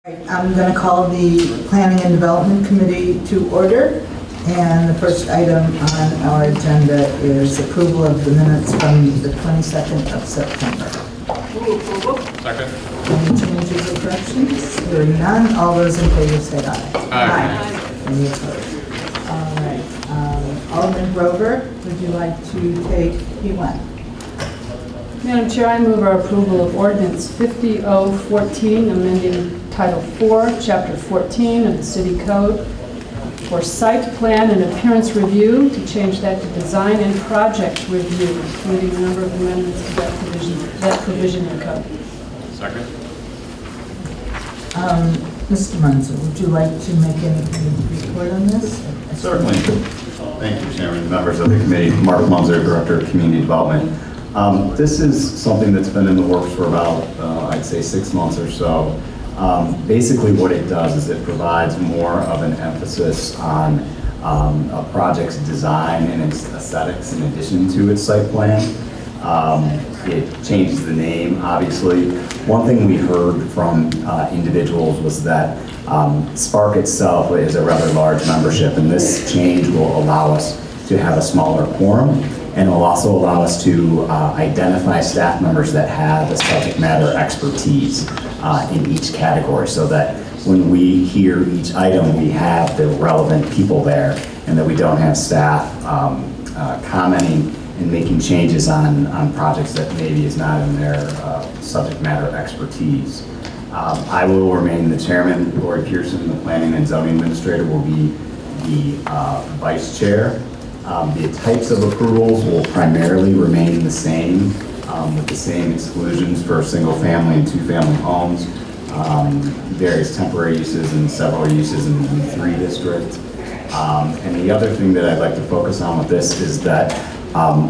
I'm going to call the Planning and Development Committee to order. And the first item on our agenda is approval of the minutes from the 22nd of September. Second. Any changes or corrections? Hearing none, all those in favor say aye. Aye. Any opposed? All right. Alderman Grover, would you like to take P1? Madam Chair, I move our approval of ordinance 50-014, amending Title 4, Chapter 14 of the City Code for site plan and appearance review, to change that to design and project review, including a number of amendments to that provision in the code. Second. Mr. Munzer, would you like to make any report on this? Certainly. Thank you, Chairman, members of the committee. Mark Munzer, Director of Community Development. This is something that's been in the works for about, I'd say, 6 months or so. Basically what it does is it provides more of an emphasis on a project's design and its aesthetics in addition to its site plan. It changes the name, obviously. One thing we heard from individuals was that Spark itself is a rather large membership, and this change will allow us to have a smaller quorum, and will also allow us to identify staff members that have the subject matter expertise in each category, so that when we hear each item, we have the relevant people there, and that we don't have staff commenting and making changes on projects that maybe is not in their subject matter expertise. I will remain the chairman. Lori Pearson, the planning and zoning administrator, will be the vice chair. The types of approvals will primarily remain the same, with the same exclusions for single-family and two-family homes, various temporary uses and several uses in the B3 district. And the other thing that I'd like to focus on with this is that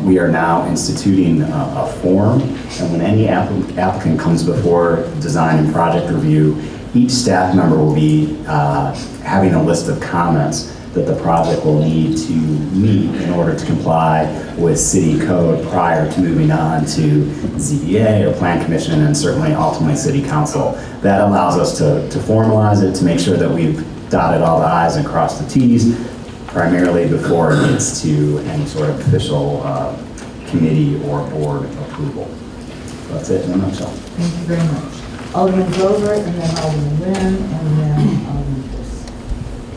we are now instituting a form, and when any applicant comes before design and project review, each staff member will be having a list of comments that the project will need to meet in order to comply with city code prior to moving on to ZBA or Plan Commission, and certainly ultimately City Council. That allows us to formalize it, to make sure that we've dotted all the I's and crossed the T's, primarily before it gets to any sort of official committee or board approval. That's it in a nutshell. Thank you very much. Alderman Grover, and then Alderman Nguyen, and then Alderman Pierce.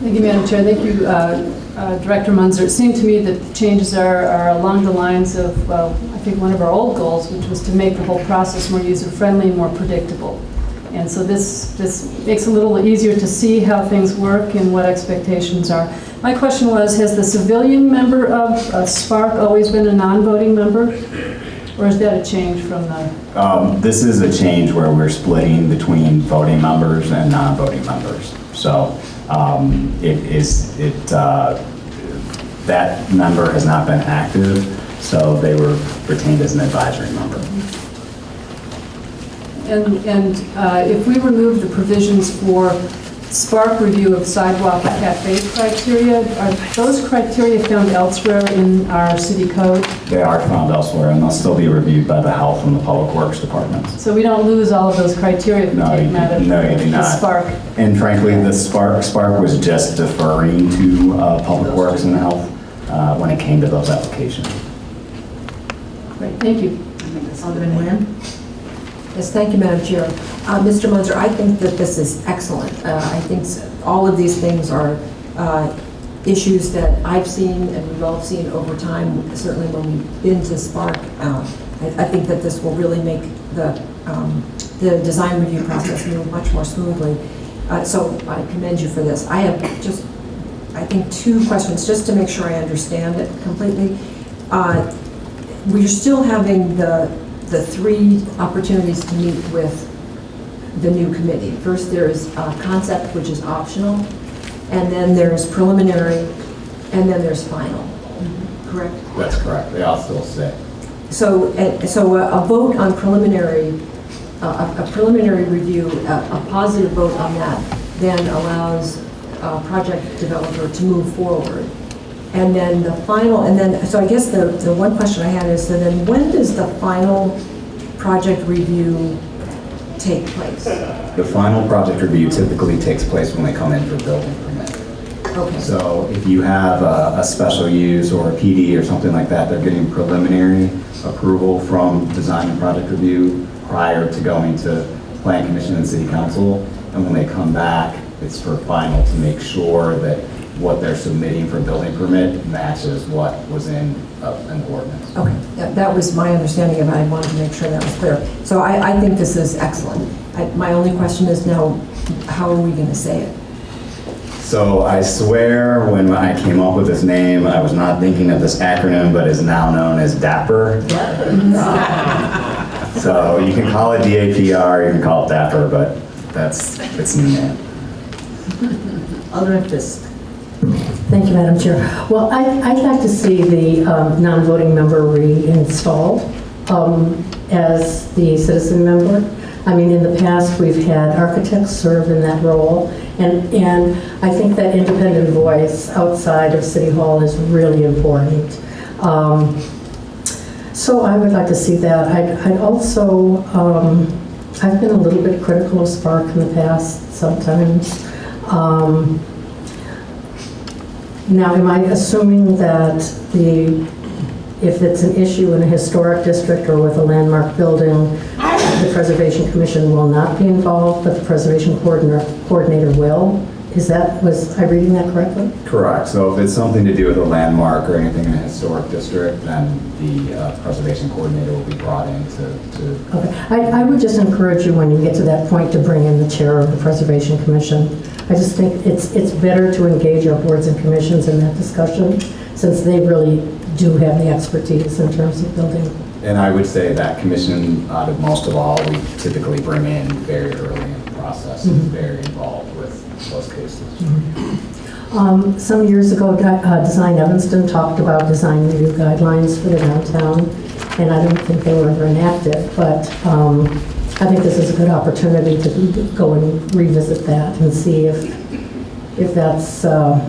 Thank you, Madam Chair. Thank you, Director Munzer. It seemed to me that the changes are along the lines of, well, I think one of our old goals, which was to make the whole process more user-friendly and more predictable. And so this makes it a little easier to see how things work and what expectations are. My question was, has the civilian member of Spark always been a non-voting member? Or is that a change from the... This is a change where we're splitting between voting members and non-voting members. So that member has not been active, so they were retained as an advisory member. And if we remove the provisions for Spark review of sidewalk and cafe criteria, are those criteria found elsewhere in our city code? They are found elsewhere, and they'll still be reviewed by the Health and the Public Works departments. So we don't lose all of those criteria if we take them out of you do the not. Spark? And frankly, the Spark was just deferring to Public Works and Health when it came to those applications. Great, thank you. Alderman Nguyen? Yes, thank you, Madam Chair. Mr. Munzer, I think that this is excellent. I think all of these things are issues that I've seen and we've all seen over time, certainly when we've been to Spark. I think that this will really make the design review process move much more smoothly. So I commend you for this. I have just, I think, 2 questions, just to make sure I understand it completely. We're still having the 3 opportunities to meet with the new committee. First, there's concept, which is optional, and then there's preliminary, and then there's final. Correct? That's correct. They all still stay. So a vote on preliminary, a preliminary review, a positive vote on that, then allows a project developer to move forward. And then the final, and then, so I guess the one question I had is, so then when does the final project review take place? The final project review typically takes place when they come in for building permit. Okay. So if you have a special use or a PD or something like that, they're getting preliminary approval from design and project review prior to going to plan commission and city council. And when they come back, it's for final to make sure that what they're submitting for building permit matches what was in an ordinance. Okay, that was my understanding of it. I wanted to make sure that was clear. So I think this is excellent. My only question is now, how are we going to say it? So I swear when I came up with this name, I was not thinking of this acronym, but is now known as DAPR. So you can call it DAPR, you can call it DAPR, but it's new name. Alderman Fisk. Thank you, Madam Chair. Well, I'd like to see the non-voting member reinstalled as the citizen member. I mean, in the past, we've had architects serve in that role, and I think that independent voice outside of City Hall is really important. So I would like to see that. I'd also, I've been a little bit critical of Spark in the past sometimes. Now, am I assuming that if it's an issue in a historic district or with a landmark building, the Preservation Commission will not be involved, but the Preservation Coordinator will? Was I reading that correctly? Correct. So if it's something to do with a landmark or anything in a historic district, then the preservation coordinator will be brought in to Okay. I would just encourage you, when you get to that point, to bring in the chair of the Preservation Commission. I just think it's better to engage our boards and commissions in that discussion, since they really do have the expertise in terms of building. And I would say that commission, out of most of all, we typically bring in very early in the process, and very involved with those cases. Some years ago, Design Evanston talked about design review guidelines for the downtown, and I don't think they were ever enacted, but I think this is a good opportunity to go and revisit that and see if that's the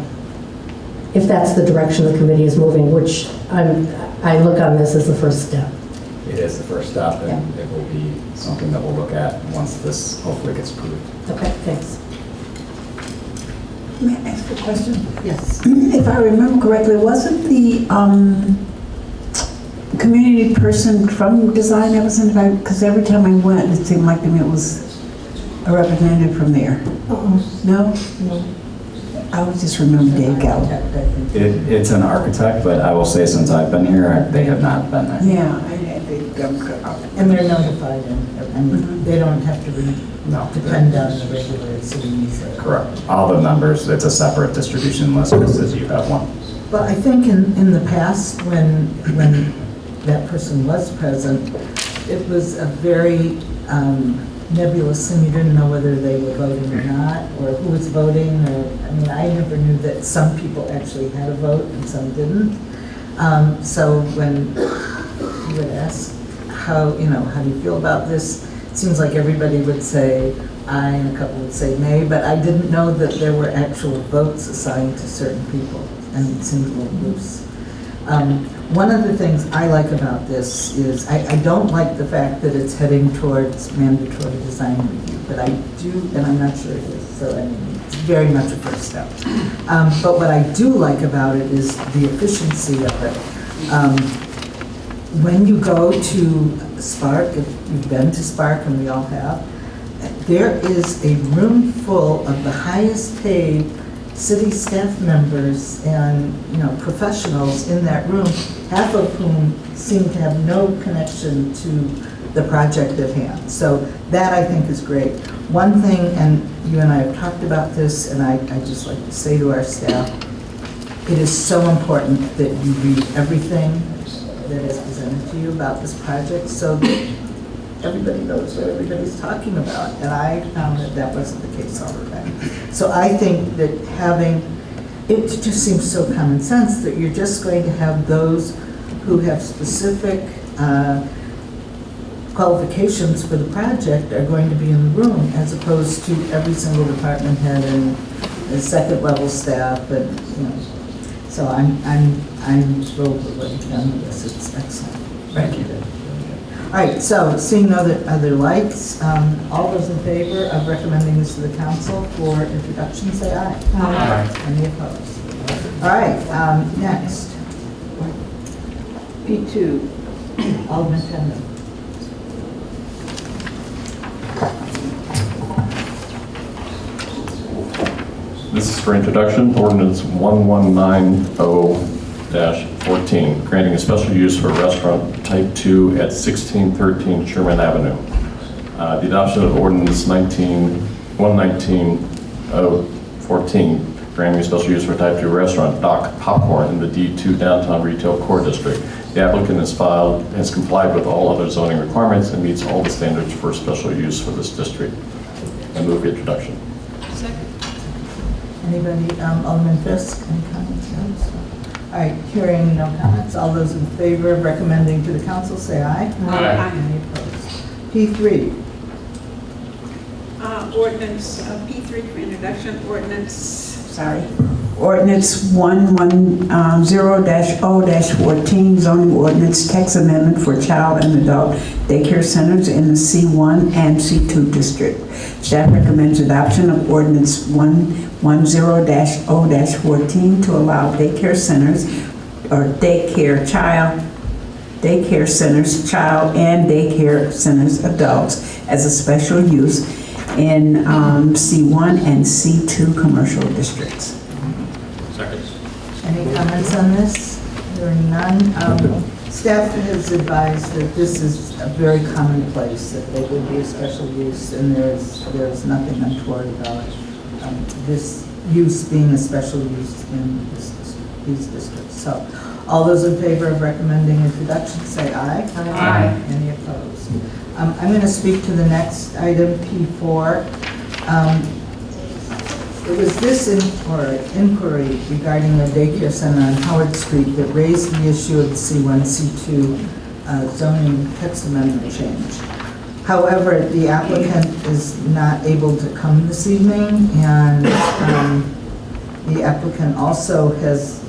direction the committee is moving, which I look on this as the first step. It is the first step, and it will be something that we'll look at once this hopefully gets approved. Okay, thanks. May I ask a question? Yes. If I remember correctly, wasn't the community person from Design Evanston? Because every time I went, it seemed like to me it was a representative from there. No? No. I would just remember Dave Gallagher. It's an architect, but I will say since I've been here, they have not been there. Yeah. And they're notified, and they don't have to No. depend on the regular cities. Correct. All the members, it's a separate distribution list, just as you have one. Well, I think in the past, when that person was present, it was a very nebulous thing. You didn't know whether they were voting or not, or who was voting, I mean, I never knew that some people actually had a vote and some didn't. So when you would ask, how do you feel about this? It seems like everybody would say aye and a couple would say nay, but I didn't know that there were actual votes assigned to certain people, and it seemed a little loose. One of the things I like about this is, I don't like the fact that it's heading towards mandatory design review, but I do, and I'm not sure it is, so I mean, it's very much a first step. But what I do like about it is the efficiency of it. When you go to Spark, if you've been to Spark, and we all have, there is a room full of the highest paid city staff members and, professionals in that room, half of whom seem to have no connection to the project at hand. So that, I think, is great. One thing, and you and I have talked about this, and I just like to say to our staff, it is so important that you read everything that is presented to you about this project, so that everybody knows what everybody's talking about. And I found that that wasn't the case all the time. So I think that it just seems so common sense that you're just going to have those who have specific qualifications for the project are going to be in the room, as opposed to every single department head and the second level staff, and So I'm thrilled with what you've done with this. It's excellent. Thank you. All right, so seeing no other lights, all those in favor of recommending this to the council for introduction, say aye. Aye. Any opposed? All right, next. P2, Alderman Tenden. This is for introduction, ordinance 1190-14, granting a special use for restaurant type 2 at 1613 Sherman Avenue. The adoption of ordinance 119-014, granting a special use for type 2 restaurant Doc Popcorn in the D2 Downtown Retail Core District. The applicant has complied with all other zoning requirements and meets all the standards for special use for this district. I move the introduction. Anybody, Alderman Fisk, any comments? No? All right, hearing no comments, all those in favor of recommending to the council, say aye. Aye. Any opposed? P3, Ordinance, P3 for introduction, Ordinance 110-0-14, zoning ordinance text amendment for child and adult daycare centers in the C1 and C2 district. Staff recommends adoption of ordinance 110-0-14 to allow daycare centers or daycare centers, child and daycare centers, adults as a special use in C1 and C2 commercial districts. Second. any comments on this? Hearing none. Staff has advised that this is a very common place, that there would be a special use, and there's nothing untoward about this use being a special use in these districts. So, all those in favor of recommending introduction, say aye. Aye. Any opposed? I'm going to speak to the next item, P4. It was this inquiry regarding the daycare center on Howard Street that raised the issue of the C1, C2 zoning text amendment change. However, the applicant is not able to come this evening, and the applicant also has,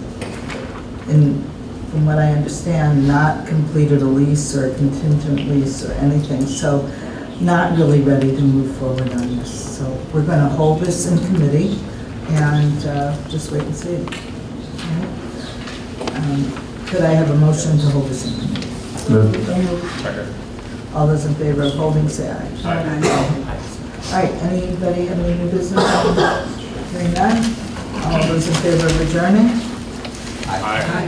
from what I understand, not completed a lease or a contingent lease or anything, so not really ready to move forward on this. So we're going to hold this in committee and just wait and see. Could I have a motion to hold this in committee? Second. All those in favor of holding, say aye. Aye. All right, anybody have any new business? Hearing none? All those in favor of adjourning? Aye.